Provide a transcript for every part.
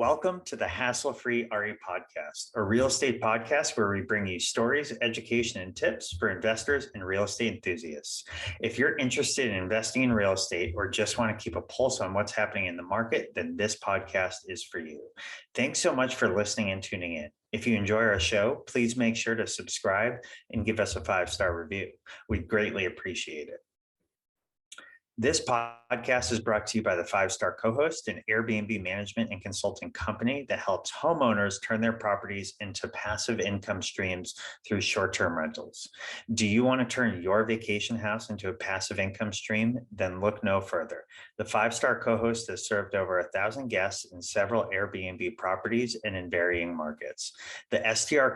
Welcome to the Hassle-Free RE Podcast, a real estate podcast where we bring you stories, education, and tips for investors and real estate enthusiasts. If you're interested in investing in real estate or just want to keep a pulse on what's happening in the market, then this podcast is for you. Thanks so much for listening and tuning in. If you enjoy our show, please make sure to subscribe and give us a 5-star review. We'd greatly appreciate it. This podcast is brought to you by the 5-Star Co-Host, an Airbnb management and consulting company that helps homeowners turn their properties into passive income streams through short-term rentals. Do you want to turn your vacation house into a passive income stream? Then look no further. The 5-Star Co-Host has served over 1,000 guests in several Airbnb properties and in varying markets. The 5-Star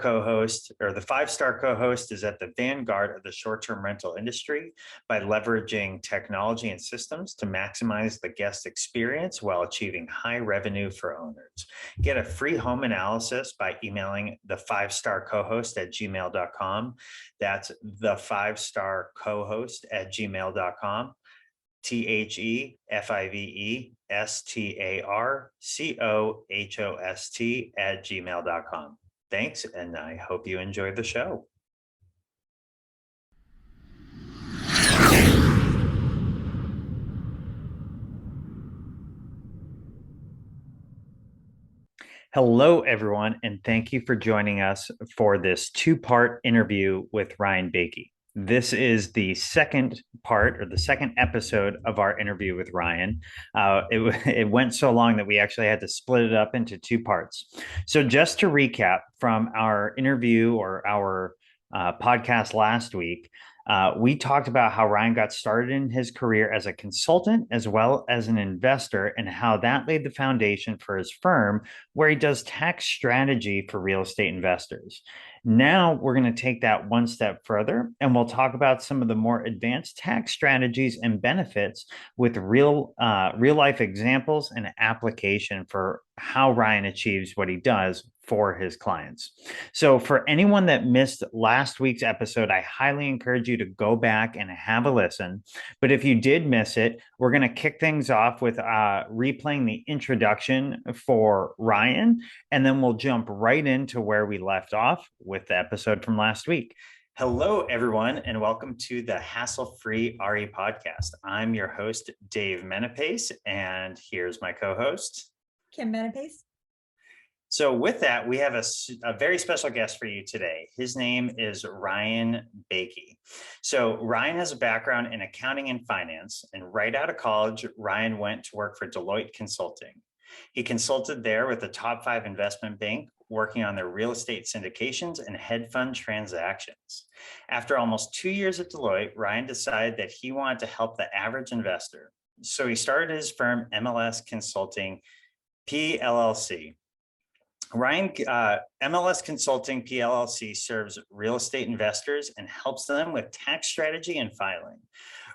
Co-Host is at the vanguard of the short-term rental industry by leveraging technology and systems to maximize the guest experience while achieving high revenue for owners. Get a free home analysis by emailing the 5-Star Co-Host at gmail.com. That's the 5-Star Co-Host at gmail.com. THEFIVESTARCOHOST at gmail.com. Thanks, and I hope you enjoy the show. Hello, everyone, and thank you for joining us for this 2-part interview with Ryan Bakke. This is the second part or the second episode of our interview with Ryan. It went so long that we actually had to split it up into 2 parts. So just to recap from our interview or our podcast last week, we talked about how Ryan got started in his career as a consultant as well as an investor and how that laid the foundation for his firm where he does tax strategy for real estate investors. Now we're going to take that one step further and we'll talk about some of the more advanced tax strategies and benefits with real life examples and application for how Ryan achieves what he does for his clients. So for anyone that missed last week's episode, I highly encourage you to go back and have a listen. But if you did miss it, we're going to kick things off with replaying the introduction for Ryan, and then we'll jump right into where we left off with the episode from last week. Hello, everyone, and welcome to the Hassle-Free RE Podcast. I'm your host, Dave Menapace, and here's my co-host, Kim Menapace. So with that, we have a very special guest for you today. His name is Ryan Bakke. So Ryan has a background in accounting and finance, and right out of college, Ryan went to work for Deloitte Consulting. He consulted there with the top 5 investment bank, working on their real estate syndications and hedge fund transactions. After almost 2 years at Deloitte, Ryan decided that he wanted to help the average investor. So he started his firm, MLS Consulting PLLC. MLS Consulting PLLC serves real estate investors and helps them with tax strategy and filing.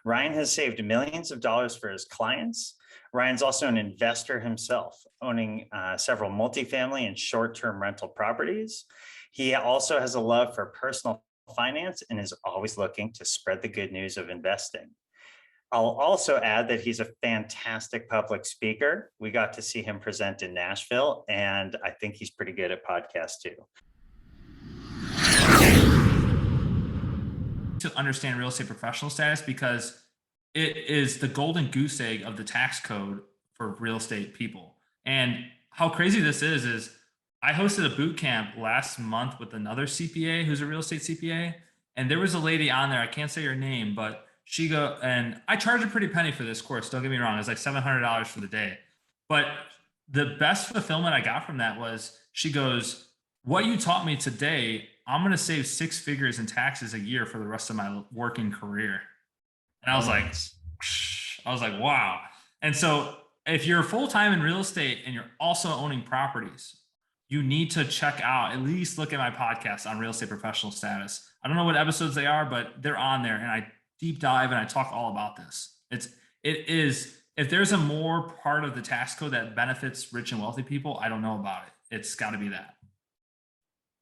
Ryan has saved millions of dollars for his clients. Ryan's also an investor himself, owning several multifamily and short-term rental properties. He also has a love for personal finance and is always looking to spread the good news of investing. I'll also add that he's a fantastic public speaker. We got to see him present in Nashville, and I think he's pretty good at podcasts too. To understand real estate professional status because it is the golden goose egg of the tax code for real estate people. And how crazy this is I hosted a boot camp last month with another CPA who's a real estate CPA. And there was a lady on there, I can't say her name, but and I charge a pretty penny for this course. Don't get me wrong. It's like $700 for the day. But the best fulfillment I got from that was she goes, what you taught me today, I'm going to save 6 figures in taxes a year for the rest of my working career. And I was like, wow. And so if you're full-time in real estate and you're also owning properties, you need to check out, at least look at my podcast on real estate professional status. I don't know what episodes they are, but they're on there. And I deep dive and I talk all about this. It is, if there's a more part of the tax code that benefits rich and wealthy people, I don't know about it. It's got to be that.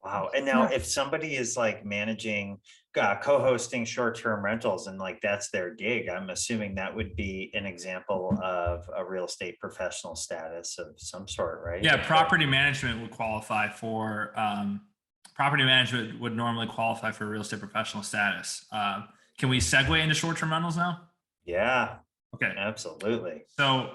Wow. And now if somebody is like managing, co-hosting short-term rentals and like that's their gig, I'm assuming that would be an example of a real estate professional status of some sort, right? Yeah, property management would qualify for property management would normally qualify for real estate professional status. Can we segue into short-term rentals now? Yeah, Okay. absolutely. So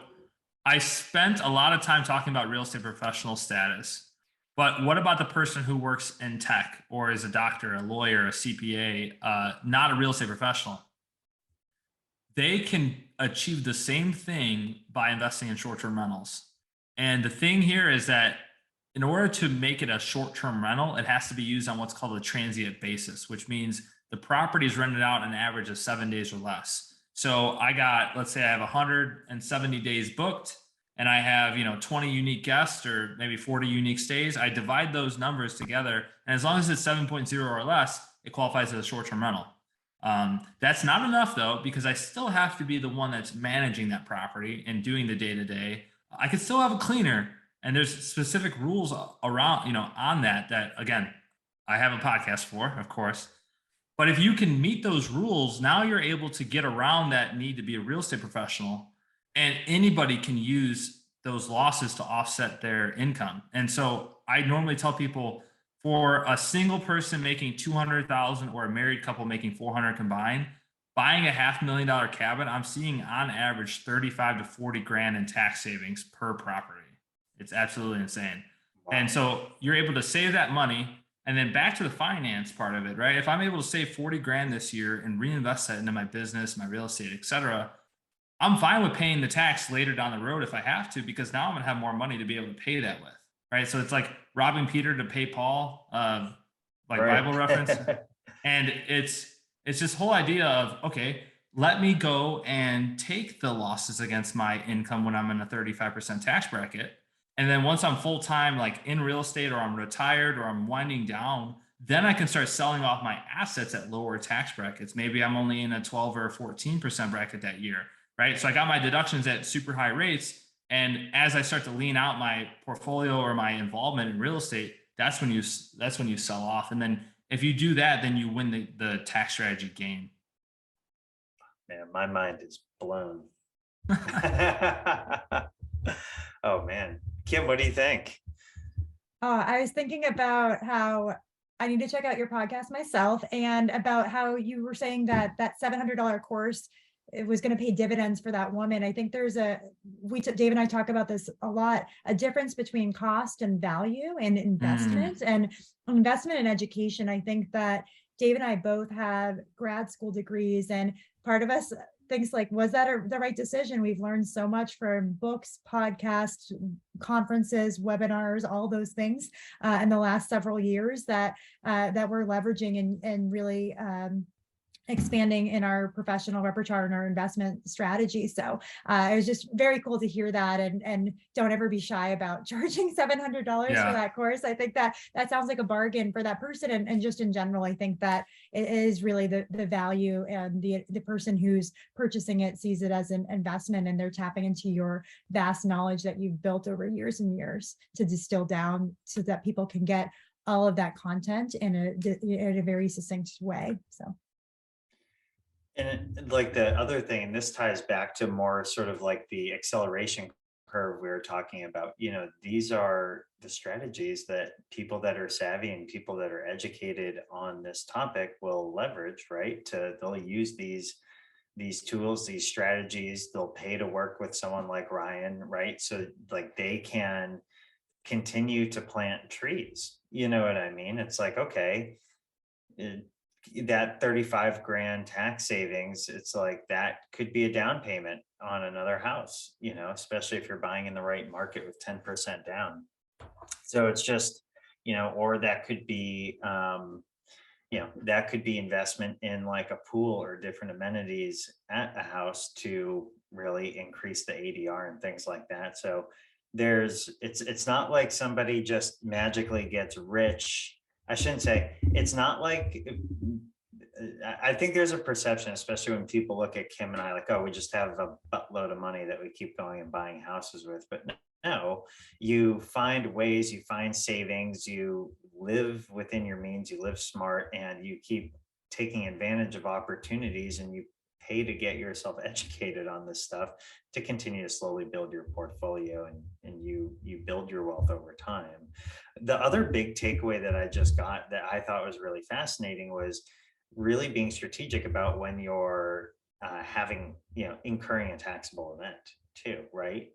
I spent a lot of time talking about real estate professional status, but what about the person who works in tech or is a doctor, a lawyer, a CPA, not a real estate professional? They can achieve the same thing by investing in short-term rentals. And the thing here is that in order to make it a short-term rental, it has to be used on what's called a transient basis, which means the property is rented out an average of 7 days or less. So let's say I have 170 days booked and I have, 20 unique guests or maybe 40 unique stays. I divide those numbers together. And as long as it's 7.0 or less, it qualifies as a short-term rental. That's not enough though, because I still have to be the one that's managing that property and doing the day to day. I could still have a cleaner, and there's specific rules around, on that again, I have a podcast for, of course. But if you can meet those rules, now you're able to get around that need to be a real estate professional, and anybody can use those losses to offset their income. And so I normally tell people for a single person making 200,000 or a married couple making 400 combined, buying a $500,000 cabin, I'm seeing on average 35 to 40 grand in tax savings per property. It's absolutely insane. And Wow. so you're able to save that money. And then back to the finance part of it, right? If I'm able to save 40 grand this year and reinvest that into my business, my real estate, et cetera, I'm fine with paying the tax later down the road if I have to, because now I'm going to have more money to be able to pay that with. Right. So it's like robbing Peter to pay Paul, like Right. Bible reference. And it's this whole idea of, okay, let me go and take the losses against my income when I'm in a 35% tax bracket. And then once I'm full time, like in real estate, or I'm retired, or I'm winding down, then I can start selling off my assets at lower tax brackets. Maybe I'm only in a 12 or 14% bracket that year. Right. So I got my deductions at super high rates. And as I start to lean out my portfolio or my involvement in real estate, that's when you sell off. And then if you do that, then you win the tax strategy game. Man, my mind is blown. Oh man. Kim, what do you think? I was thinking about how I need to check out your podcast myself, and about how you were saying that that $700 course, it was going to pay dividends for that woman. I think there's Dave and I talk about this a lot, a difference between cost and value and investment, Mm, and investment in education. I think that Dave and I both have grad school degrees, and part of us thinks like, was that the right decision? We've learned so much from books, podcasts, conferences, webinars, all those things in the last several years that we're leveraging and really expanding in our professional repertoire and our investment strategy. So it was just very cool to hear that, and don't ever be shy about charging $700 for yeah. that course. I think that sounds like a bargain for that person, and just in general, I think that it is really the value, and the person who's purchasing it sees it as an investment, and they're tapping into your vast knowledge that you've built over years and years to distill down so that people can get all of that content in a very succinct way. So Like the other thing, and this ties back to more sort of like the acceleration curve we were talking about, these are the strategies that people that are savvy and people that are educated on this topic will leverage, right? They'll use these tools, these strategies, they'll pay to work with someone like Ryan, right? So like they can continue to plant trees. You know what I mean? It's like, okay, that 35 grand tax savings, it's like that could be a down payment on another house, especially if you're buying in the right market with 10% down. So it's just, or that could be, that could be investment in like a pool or different amenities at a house to really increase the ADR and things like that. So it's not like somebody just magically gets rich. I shouldn't say it's not like, I think there's a perception, especially when people look at Kim and I like, oh, we just have a buttload of money that we keep going and buying houses with. But no, you find ways, you find savings, you live within your means, you live smart, and you keep taking advantage of opportunities, and you pay to get yourself educated on this stuff to continue to slowly build your portfolio, and you build your wealth over time. The other big takeaway that I just got that I thought was really fascinating was really being strategic about when you're having, incurring a taxable event too, right?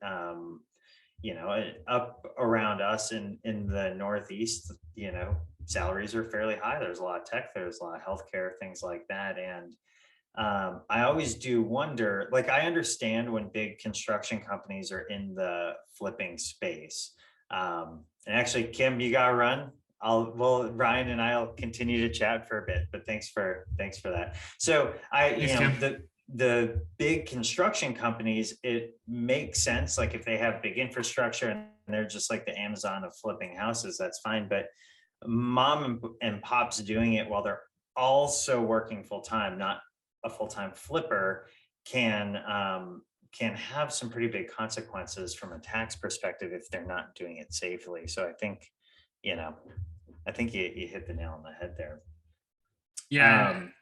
Up around us in the Northeast, salaries are fairly high. There's a lot of tech, there's a lot of healthcare, things like that. And I always do wonder, like, I understand when big construction companies are in the flipping space. And actually, Kim, you gotta run. Ryan and I'll continue to chat for a bit, but thanks for that. So Thanks, Tim. the big construction companies, it makes sense. Like if they have big infrastructure and they're just like the Amazon of flipping houses, that's fine. But mom and pops doing it while they're also working full time, not a full time flipper, can have some pretty big consequences from a tax perspective if they're not doing it safely. So you know, I think you hit the nail on the head there. Yeah, and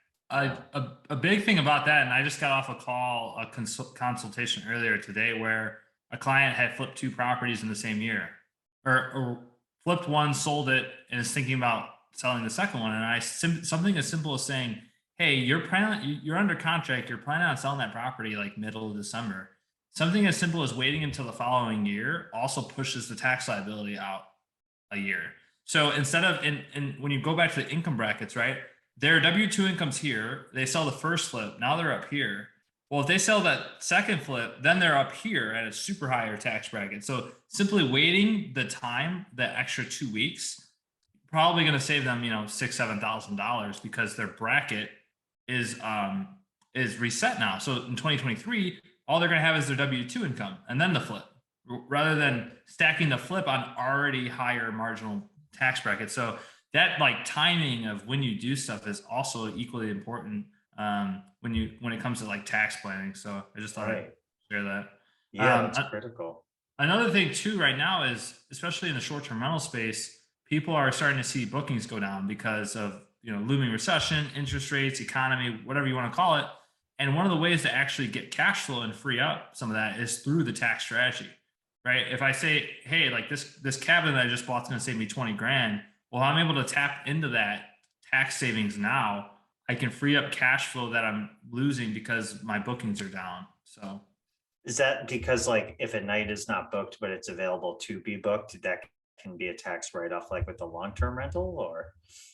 a big thing about that, and I just got off a call, a consultation earlier today, where a client had flipped two properties in the same year, or flipped one, sold it, and is thinking about selling the second one. And something as simple as saying, "Hey, you're under contract. You're planning on selling that property like middle of December." Something as simple as waiting until the following year also pushes the tax liability out a year. So instead of and when you go back to the income brackets, right? Their W-2 income's here. They sell the first flip. Now they're up here. Well, if they sell that second flip, then they're up here at a super higher tax bracket. So simply waiting the time, the extra 2 weeks, probably going to save them, $6,000-7,000 because their bracket is reset now. So in 2023, all they're going to have is their W-2 income and then the flip, rather than stacking the flip on already higher marginal tax bracket. So that like timing of when you do stuff is also equally important when it comes to like tax planning. So I just thought I'd Right. share that. Yeah, that's A- critical. Another thing too right now is, especially in the short-term rental space, people are starting to see bookings go down because of looming recession, interest rates, economy, whatever you want to call it. And one of the ways to actually get cash flow and free up some of that is through the tax strategy, right? If I say, hey, like this cabin that I just bought is going to save me 20 grand, well, I'm able to tap into that tax savings now. I can free up cash flow that I'm losing because my bookings are down. So Is that because like if a night is not booked, but it's available to be booked, that can be a tax write-off like with the long-term rental or?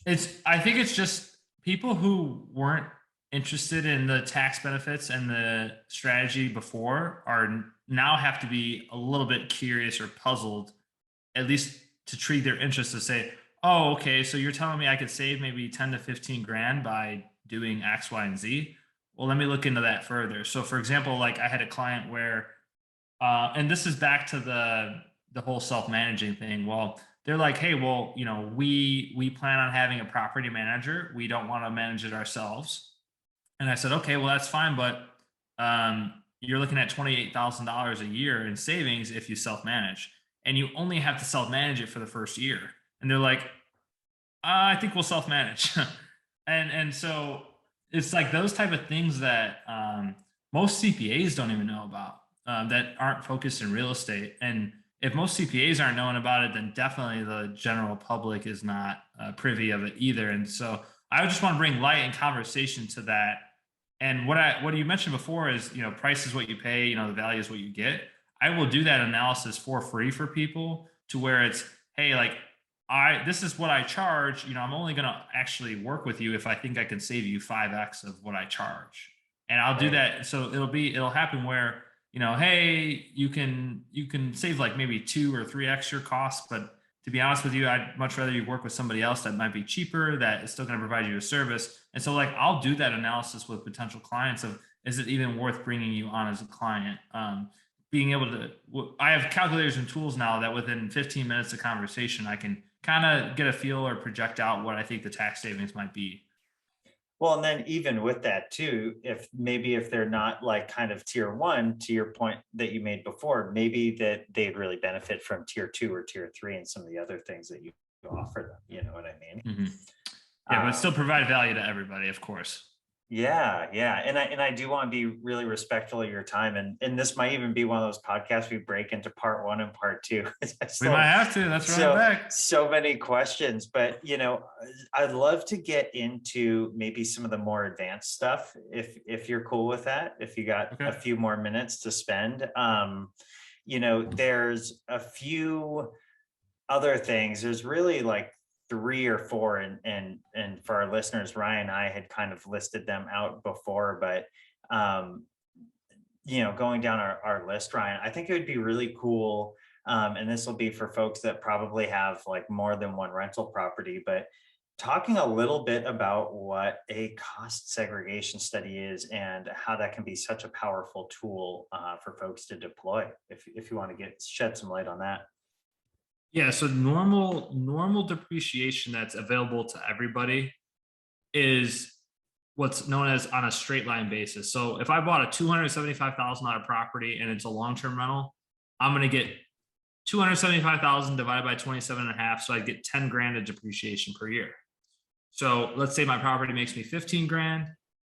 I think it's just people who weren't interested in the tax benefits and the strategy before are now have to be a little bit curious or puzzled, at least to treat their interest to say, oh, okay, so you're telling me I could save maybe 10 to 15 grand by doing X, Y, and Z. Well, let me look into that further. So for example, like I had a client where and this is back to the whole self-managing thing. Well, they're like, hey, well, we plan on having a property manager. We don't want to manage it ourselves. And I said, okay, well, that's fine, but you're looking at $28,000 a year in savings if you self-manage, and you only have to self-manage it for the first year. And they're like, I think we'll self-manage. And so it's like those type of things that most CPAs don't even know about, that aren't focused in real estate. And if most CPAs aren't knowing about it, then definitely the general public is not privy of it either. And so I just want to bring light and conversation to that. And what you mentioned before is, price is what you pay, the value is what you get. I will do that analysis for free for people to where it's, hey, like this is what I charge. I'm only going to actually work with you if I think I can save you 5x of what I charge. And I'll do Right. that. So it'll happen where, hey, you can save like maybe 2 or 3x your costs, but to be honest with you, I'd much rather you work with somebody else that might be cheaper, that is still going to provide you a service. And so like I'll do that analysis with potential clients of, is it even worth bringing you on as a client? Being able to, I have calculators and tools now that within 15 minutes of conversation, I can kind of get a feel or project out what I think the tax savings might be. Well, and then even with that too, if they're not like kind of tier one, to your point that you made before, maybe that they'd really benefit from tier two or tier three and some of the other things that you offer them. You know what I mean? Mm-hmm. Yeah, but still provide value to everybody, of course. Yeah, yeah. And I do want to be really respectful of your time. And this might even be one of those podcasts we break into part one and part two. We might have to. That's right back. So many questions. But I'd love to get into maybe some of the more advanced stuff if you're cool with that, if you got a few more minutes to spend. There's a few other things. There's really like 3 or 4, and for our listeners, Ryan and I had kind of listed them out before, but going down our list, Ryan, I think it would be really cool, and this will be for folks that probably have like more than one rental property, but talking a little bit about what a cost segregation study is and how that can be such a powerful tool for folks to deploy, if you want to shed some light on that. Yeah, so normal depreciation that's available to everybody is what's known as on a straight line basis. So if I bought a $275,000 property and it's a long-term rental, I'm going to get 275,000 divided by 27 and a half. So I get 10 grand of depreciation per year. So let's say my property makes me 15 grand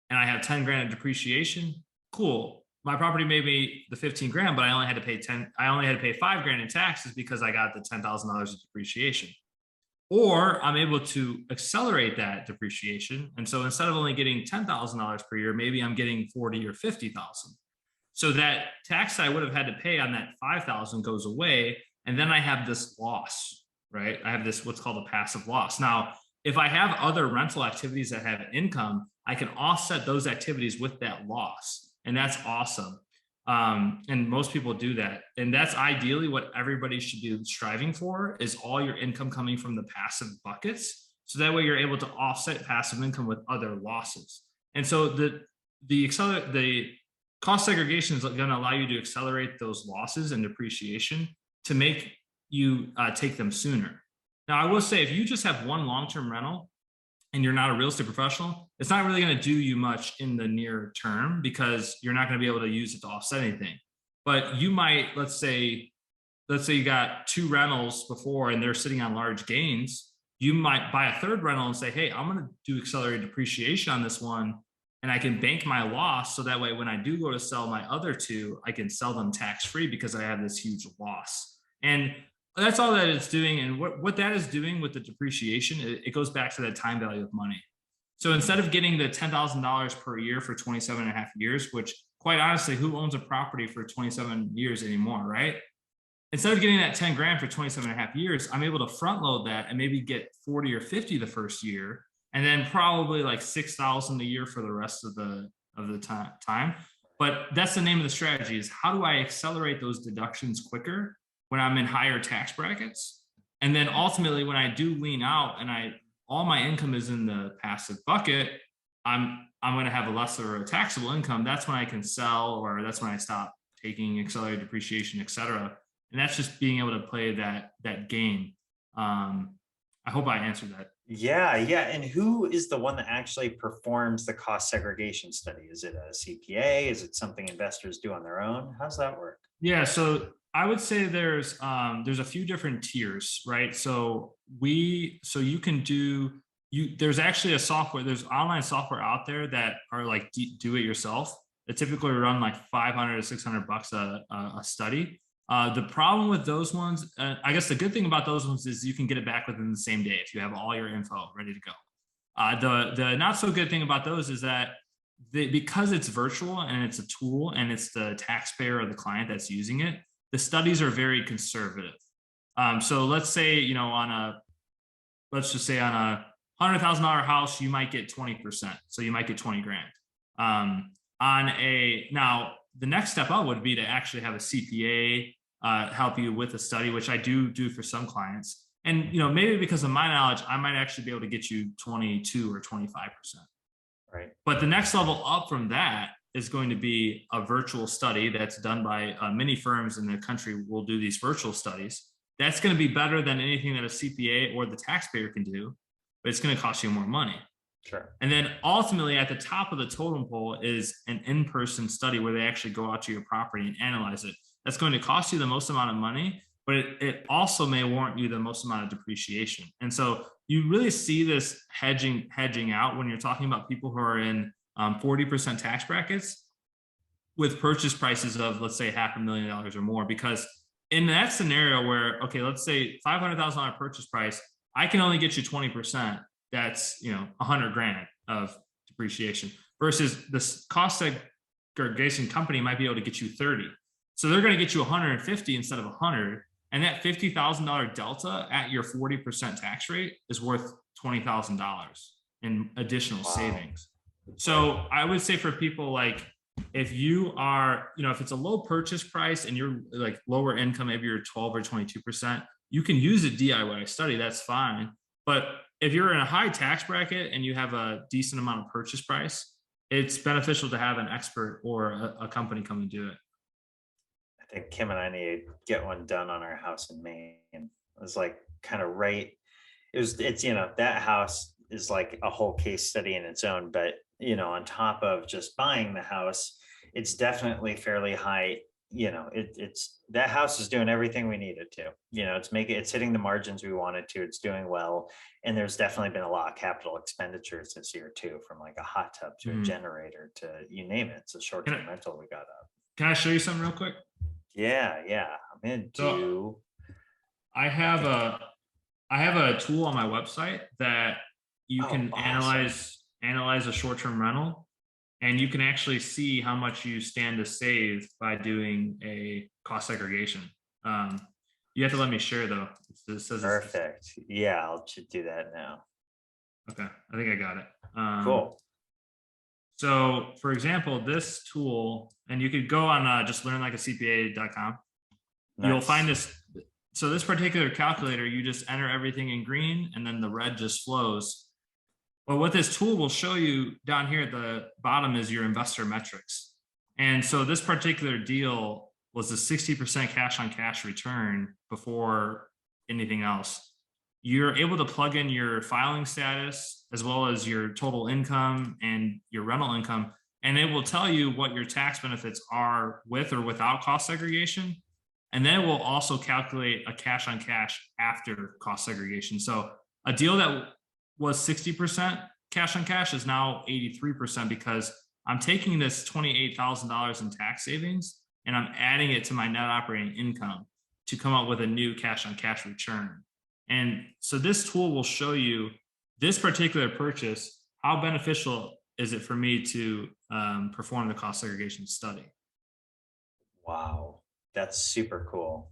and I have 10 grand of depreciation. Cool. My property made me the 15 grand, but I only had to pay 5 grand in taxes because I got the $10,000 of depreciation. Or I'm able to accelerate that depreciation. And so instead of only getting $10,000 per year, maybe I'm getting 40 or 50,000. So that tax I would have had to pay on that 5,000 goes away. And then I have this loss, right? I have this, what's called a passive loss. Now, if I have other rental activities that have income, I can offset those activities with that loss. And that's awesome. And most people do that. And that's ideally what everybody should be striving for, is all your income coming from the passive buckets. So that way you're able to offset passive income with other losses. And so the cost segregation is going to allow you to accelerate those losses and depreciation to make you take them sooner. Now, I will say, if you just have one long-term rental and you're not a real estate professional, it's not really going to do you much in the near term because you're not going to be able to use it to offset anything. But you might, let's say you got 2 rentals before and they're sitting on large gains. You might buy a third rental and say, hey, I'm going to do accelerated depreciation on this one, and I can bank my loss. So that way, when I do go to sell my other 2, I can sell them tax-free because I have this huge loss. And that's all that it's doing. And what that is doing with the depreciation, it goes back to that time value of money. So instead of getting the $10,000 per year for 27 and a half years, which quite honestly, who owns a property for 27 years anymore, right? Instead of getting that 10 grand for 27 and a half years, I'm able to front load that and maybe get 40 or 50 the first year, and then probably like 6,000 a year for the rest of the time. But that's the name of the strategy, is how do I accelerate those deductions quicker when I'm in higher tax brackets? And then ultimately, when I do lean out and all my income is in the passive bucket, I'm going to have a lesser taxable income. That's when I can sell, or that's when I stop taking accelerated depreciation, et cetera. And that's just being able to play that game. I hope I answered that. Yeah. And who is the one that actually performs the cost segregation study? Is it a CPA? Is it something investors do on their own? How's that work? Yeah, so I would say there's a few different tiers, right? So you can there's actually there's online software out there that are like do it yourself. They typically run like $500 to $600 a study. The problem with those ones, I guess the good thing about those ones is you can get it back within the same day if you have all your info ready to go. The not so good thing about those is that because it's virtual and it's a tool and it's the taxpayer or the client that's using it, the studies are very conservative. So let's say, let's just say on a $100,000 house, you might get 20%. So you might get 20 grand. Now the next step up would be to actually have a CPA help you with a study, which I do for some clients. And, maybe because of my knowledge, I might actually be able to get you 22 or 25%. Right. But the next level up from that is going to be a virtual study that's done by many firms in the country will do these virtual studies. That's going to be better than anything that a CPA or the taxpayer can do, but it's going to cost you more money. Sure. And then ultimately at the top of the totem pole is an in-person study where they actually go out to your property and analyze it. That's going to cost you the most amount of money, but it also may warrant you the most amount of depreciation. And so you really see this hedging out when you're talking about people who are in 40% tax brackets with purchase prices of, let's say, $500,000 or more. Because in that scenario where, okay, let's say $500,000 purchase price, I can only get you 20%. That's, 100 grand of depreciation versus this cost segregation company might be able to get you 30. So they're going to get you 150 instead of 100. And that $50,000 delta at your 40% tax rate is worth $20,000 in additional savings. So I would say for people like, if you are, if it's a low purchase price and you're like lower income, maybe you're 12 or 22%, you can use a DIY study. That's fine. But if you're in a high tax bracket and you have a decent amount of purchase price, it's beneficial to have an expert or a company come and do it. I think Kim and I need to get one done on our house in Maine. It was like kind of right. It's, that house is like a whole case study in its own, but on top of just buying the house, it's definitely fairly high. It's that house is doing everything we need it to. It's hitting the margins we want it to. It's doing well, and there's definitely been a lot of capital expenditures this year too, from like a hot tub to a generator to you name it. It's a short-term rental we got up. Can I show you something real quick? Yeah, I'm into. So I have a tool on my website that you can awesome. analyze a short-term rental, and you can actually see how much you stand to save by doing a cost segregation. You have to let me share though. It says perfect. Yeah, I'll do that now. Okay, I think I got it. Cool. So for example, this tool, and you could go on just learnlikeacpa.com. Nice. You'll find this. So this particular calculator, you just enter everything in green and then the red just flows. But what this tool will show you down here at the bottom is your investor metrics. And so this particular deal was a 60% cash on cash return before anything else. You're able to plug in your filing status as well as your total income and your rental income, and it will tell you what your tax benefits are with or without cost segregation. And then it will also calculate a cash on cash after cost segregation. So a deal that was 60% cash on cash is now 83% because I'm taking this $28,000 in tax savings and I'm adding it to my net operating income to come up with a new cash on cash return. And so this tool will show you this particular purchase, how beneficial is it for me to perform the cost segregation study. Wow, that's super cool.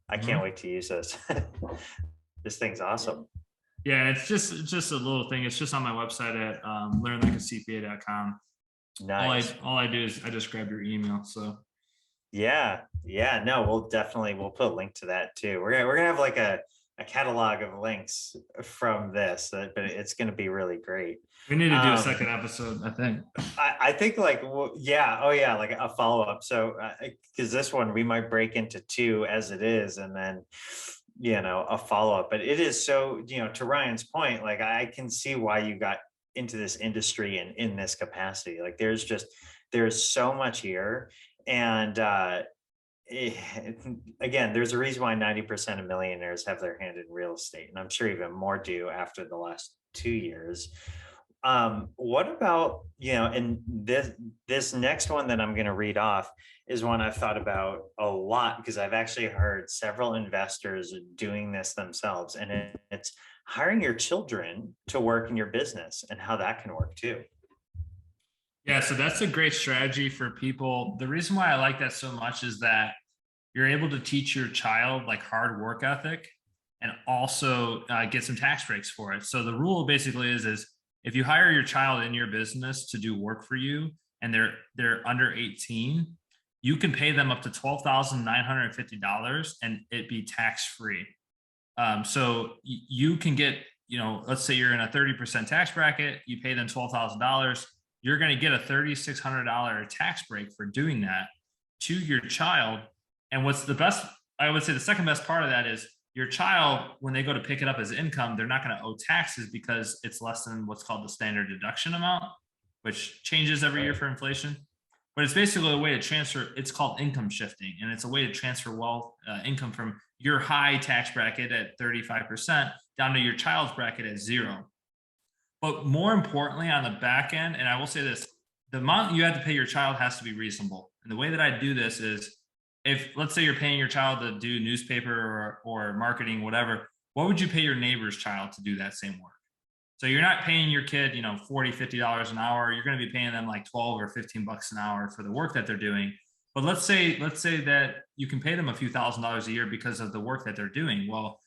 I can't wait to use this. This thing's awesome. Yeah, it's just a little thing. It's just on my website at learnlikeacpa.com. Nice. All I do is I just grab your email. So yeah, no, we'll put a link to that too. We're gonna have like a catalog of links from this, but it's going to be really great. We need to do a second episode, I think. I think like, like a follow-up. So, because this one we might break into two as it is, and then, a follow-up. But it is so, to Ryan's point, like I can see why you got into this industry and in this capacity. Like there's so much here. And, again, there's a reason why 90% of millionaires have their hand in real estate, and I'm sure even more do after the last 2 years. What about, and this next one that I'm going to read off is one I've thought about a lot because I've actually heard several investors doing this themselves, and it's hiring your children to work in your business and how that can work too. Yeah, so that's a great strategy for people. The reason why I like that so much is that you're able to teach your child like hard work ethic and also get some tax breaks for it. So the rule basically is if you hire your child in your business to do work for you and they're under 18, you can pay them up to $12,950 and it be tax free. So you can get, let's say you're in a 30% tax bracket, you pay them $12,000. You're going to get a $3,600 tax break for doing that to your child. And what's the best, I would say the second best part of that is your child, when they go to pick it up as income, they're not going to owe taxes because it's less than what's called the standard deduction amount, which changes every year for inflation. But it's basically a way to transfer. It's called income shifting, and it's a way to transfer wealth, income from your high tax bracket at 35% down to your child's bracket at 0. But more importantly, on the back end, and I will say this, the amount you have to pay your child has to be reasonable. And the way that I do this is, if let's say you're paying your child to do newspaper or marketing, whatever, what would you pay your neighbor's child to do that same work? So you're not paying your kid, $40, $50 an hour. You're going to be paying them like 12 or 15 bucks an hour for the work that they're doing. But let's say that you can pay them a few $1,000s a year because of the work that they're doing. Well,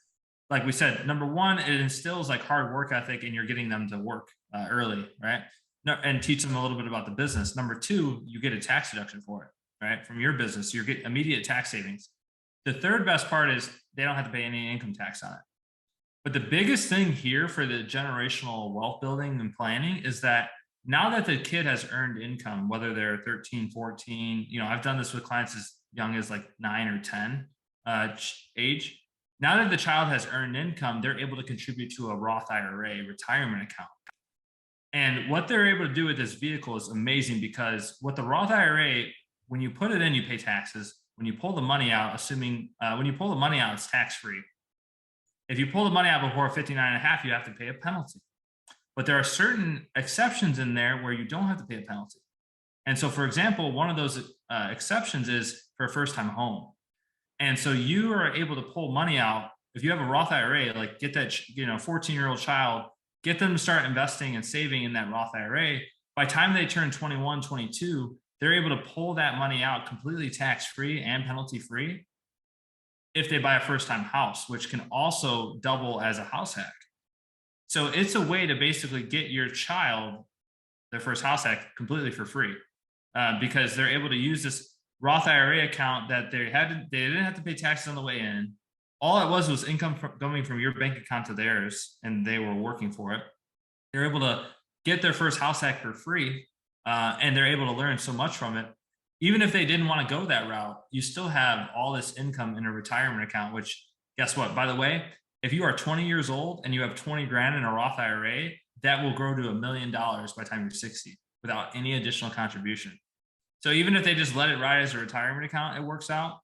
like we said, number one, it instills like hard work ethic, and you're getting them to work early, right? No, and teach them a little bit about the business. Number two, you get a tax deduction for it, right? From your business, you get immediate tax savings. The third best part is they don't have to pay any income tax on it. But the biggest thing here for the generational wealth building and planning is that now that the kid has earned income, whether they're 13, 14, I've done this with clients as young as like 9 or 10 age. Now that the child has earned income, they're able to contribute to a Roth IRA retirement account. And what they're able to do with this vehicle is amazing, because what the Roth IRA, when you put it in, you pay taxes. When you pull the money out, it's tax free. If you pull the money out before 59 and a half, you have to pay a penalty. But there are certain exceptions in there where you don't have to pay a penalty. And so, for example, one of those exceptions is for a first-time home. And so you are able to pull money out. If you have a Roth IRA, like get that 14-year-old child, get them to start investing and saving in that Roth IRA. By the time they turn 21, 22, they're able to pull that money out completely tax-free and penalty-free if they buy a first-time house, which can also double as a house hack. So it's a way to basically get your child their first house hack completely for free, because they're able to use this Roth IRA account that they didn't have to pay taxes on the way in. All it was income going from your bank account to theirs, and they were working for it. They're able to get their first house hack for free, and they're able to learn so much from it. Even if they didn't want to go that route, you still have all this income in a retirement account, which, guess what? By the way, if you are 20 years old and you have 20 grand in a Roth IRA, that will grow to $1 million by the time you're 60 without any additional contribution. So even if they just let it ride as a retirement account, it works out.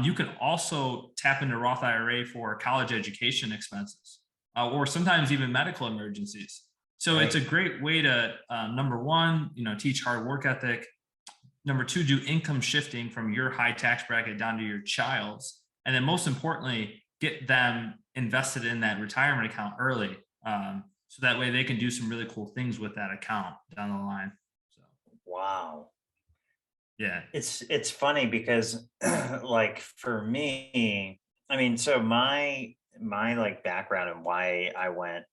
You can also tap into Roth IRA for college education expenses, or sometimes even medical emergencies. So It's a great way to, number one, teach hard work ethic. Number two, do income shifting from your high tax bracket down to your child's. And then most importantly, get them invested in that retirement account early. So that way they can do some really cool things with that account down the line. So, Wow. yeah. It's funny because like for me, I mean, so my like background and why I went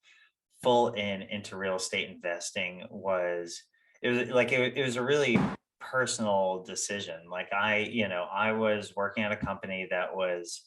full into real estate investing was it was a really personal decision. Like I was working at a company that was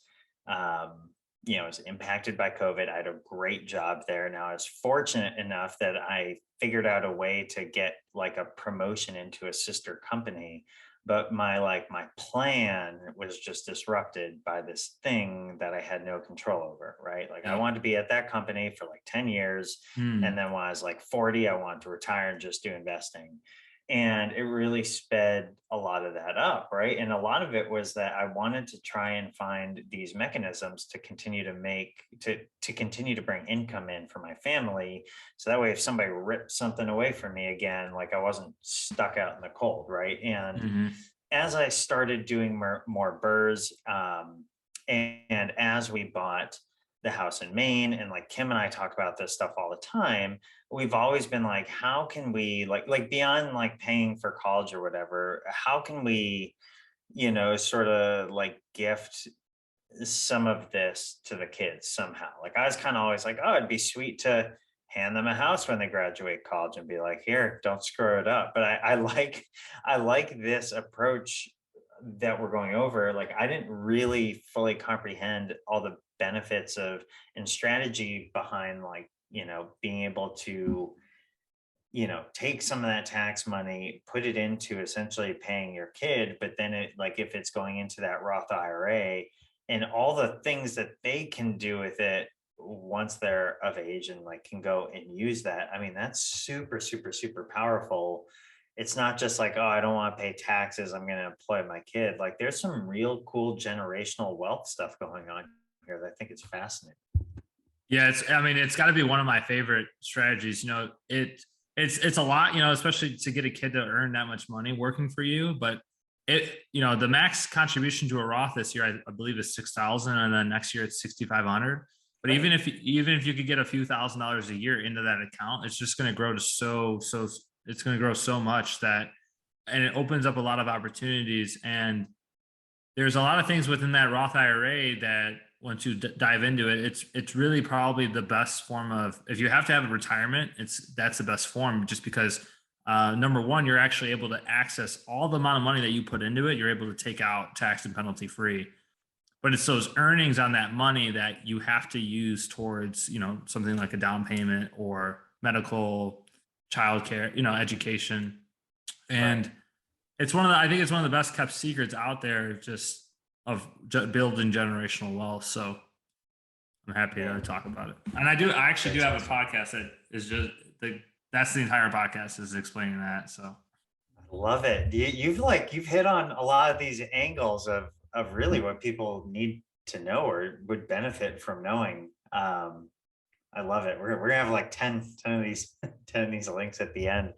was impacted by COVID. I had a great job there. Now I was fortunate enough that I figured out a way to get like a promotion into a sister company, but my plan was just disrupted by this thing that I had no control over, right? Like I wanted to be at that company for like 10 years. And then when I was like 40, I wanted to retire and just do investing. And it really sped a lot of that up, right? And a lot of it was that I wanted to try and find these mechanisms to continue to continue to bring income in for my family. So that way, if somebody ripped something away from me again, like I wasn't stuck out in the cold, right? And as I started doing more BRRRRs, and as we bought the house in Maine, and like Kim and I talk about this stuff all the time, we've always been like, how can we like beyond like paying for college or whatever, how can we, sort of like gift some of this to the kids somehow? Like I was kind of always like, oh, it'd be sweet to hand them a house when they graduate college and be like, here, don't screw it up. But I like this approach that we're going over. Like I didn't really fully comprehend all the benefits of and strategy behind like being able to take some of that tax money, put it into essentially paying your kid, but then it like if it's going into that Roth IRA, and all the things that they can do with it once they're of age and like can go and use that. I mean, that's super, super, super powerful. It's not just like, oh, I don't want to pay taxes, I'm going to employ my kid. Like there's some real cool generational wealth stuff going on here that I think it's fascinating. Yeah, I mean, it's got to be one of my favorite strategies. It's a lot, especially to get a kid to earn that much money working for you. But the max contribution to a Roth this year, I believe, is 6,000, and then next year it's 6,500. But Right. even if you could get a few $1,000s a year into that account, it's just going to grow to it's going to grow so much and it opens up a lot of opportunities. And there's a lot of things within that Roth IRA that once you dive into it, it's really probably the best form of, if you have to have a retirement, that's the best form, just because number one, you're actually able to access all the amount of money that you put into it. You're able to take out tax and penalty free, but it's those earnings on that money that you have to use towards, something like a down payment or medical, childcare, education. And Right. I think it's one of the best kept secrets out there, just of building generational wealth. So I'm happy to Man, talk about it. And I actually do that's have a awesome. podcast that is that's the entire podcast is explaining that. So I love it. You've hit on a lot of these angles of really what people need to know or would benefit from knowing. I love it. We're gonna have like 10 of these 10 of these links at the end.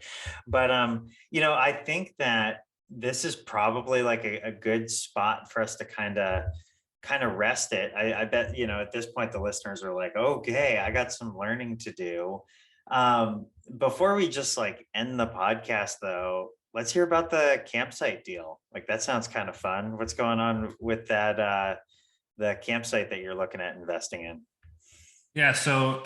But I think that this is probably like a good spot for us to kind of rest it. I bet, at this point the listeners are like, okay, I got some learning to do. Before we just like end the podcast though, let's hear about the campsite deal. Like that sounds kind of fun. What's going on with that the campsite that you're looking at investing in? yeah, so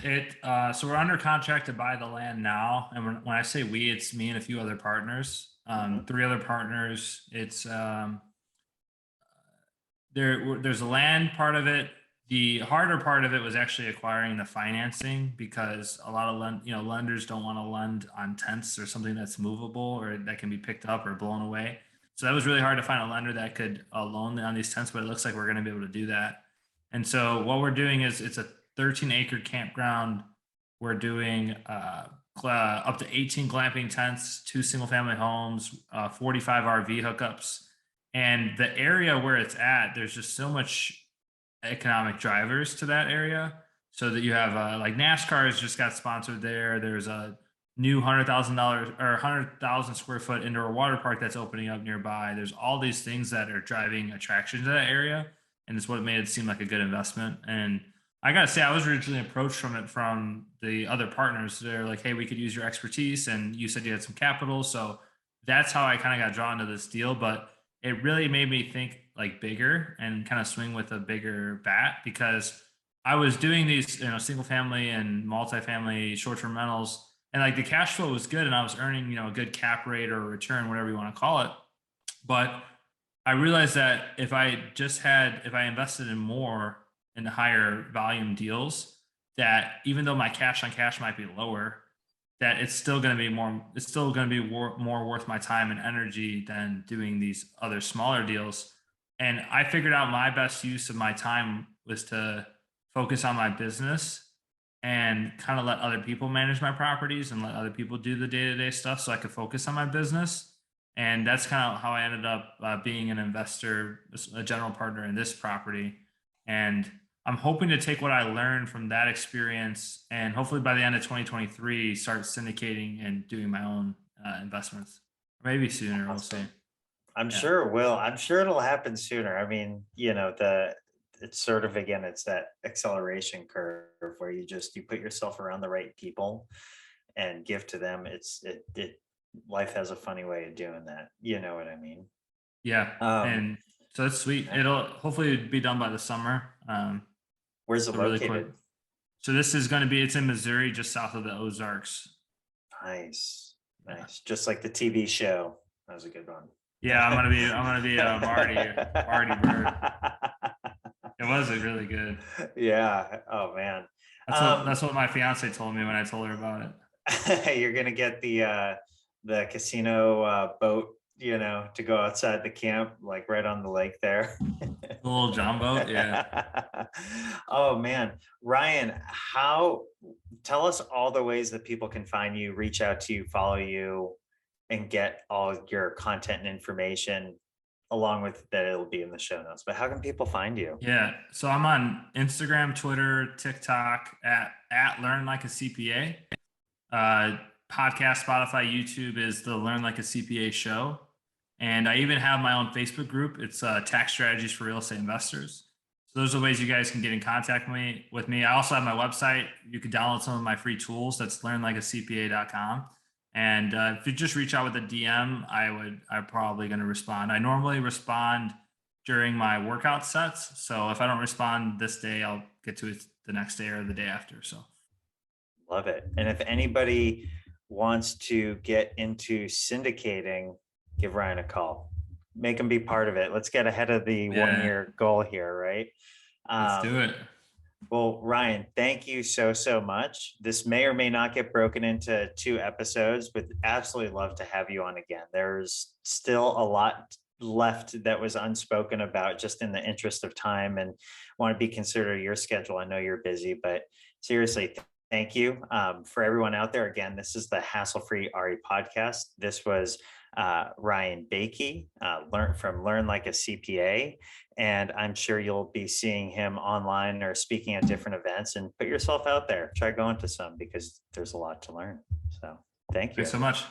we're under contract to buy the land now, and when I say we, it's me and a few other partners, Mhm. three other partners. It's there's a land part of it. The harder part of it was actually acquiring the financing, because a lot of lenders don't want to lend on tents or something that's movable or that can be picked up or blown away. So that was really hard to find a lender that could loan on these tents, but it looks like we're going to be able to do that. And so what we're doing is, it's a 13-acre campground. We're doing up to 18 glamping tents, two single family homes, 45 RV hookups. And the area where it's at, there's just so much economic drivers to that area. So that you have like NASCAR has just got sponsored there. There's a new $100,000 or 100,000 square foot indoor water park that's opening up nearby. There's all these things that are driving attraction to that area, and it's what made it seem like a good investment. And I gotta say, I was originally approached from the other partners. They're like, "Hey, we could use your expertise," and you said you had some capital, so that's how I kind of got drawn to this deal. But it really made me think like bigger and kind of swing with a bigger bat, because I was doing these, single family and multifamily short-term rentals, and like the cash flow was good and I was earning, a good cap rate or return, whatever you want to call it. But I realized that if I invested in more in the higher volume deals, that even though my cash on cash might be lower, that it's still going to be more worth my time and energy than doing these other smaller deals. And I figured out my best use of my time was to focus on my business and kind of let other people manage my properties and let other people do the day-to-day stuff, so I could focus on my business. And that's kind of how I ended up being an investor, a general partner in this property. And I'm hoping to take what I learned from that experience, and hopefully by the end of 2023 start syndicating and doing my own investments. Or maybe sooner, we'll see. Awesome. I'm Yeah. sure it will. I'm sure it'll happen sooner. I mean, it's sort of, again, it's that acceleration curve where you put yourself around the right people and give to them. Life has a funny way of doing that. You know what I mean? Yeah. Um, And so it's sweet. yeah. It'll hopefully be done by the summer. Where's it So really quick. located? So it's in Missouri, just south of the Ozarks. Nice. Yeah. Nice. Just like the TV show. That was a good one. Yeah, I'm gonna be a Marty Bird. It was really good. Yeah. Oh man. That's what my fiance told me when I told her about it. You're gonna get the casino boat to go outside the camp, like right on the lake there. The little John boat. Yeah. Oh man, Ryan, tell us all the ways that people can find you, reach out to you, follow you, and get all your content and information, along with that it'll be in the show notes. But how can people find you? Yeah. So I'm on Instagram, Twitter, TikTok at Learn Like a CPA. Podcast, Spotify, YouTube is the Learn Like a CPA show. And I even have my own Facebook group. It's Tax Strategies for Real Estate Investors. So those are ways you guys can get in contact with me. I also have my website. You can download some of my free tools. That's learnlikeacpa.com. And if you just reach out with a DM, I'm probably going to respond. I normally respond during my workout sets. So if I don't respond this day, I'll get to it the next day or the day after. So love it. And if anybody wants to get into syndicating, give Ryan a call. Make him be part of it. Let's get ahead of the 1-year goal here, right? Let's do it. Well, Ryan, thank you so much. This may or may not get broken into 2 episodes, but absolutely love to have you on again. There's still a lot left that was unspoken about, just in the interest of time, and want to be considerate of your schedule. I know you're busy, but seriously, thank you. For everyone out there, again, this is the Hassle-Free RE podcast. This was Ryan Bakke, Learn Like a CPA. And I'm sure you'll be seeing him online or speaking at different events. And put yourself out there. Try going to some, because there's a lot to learn. So thank you. Thanks so much.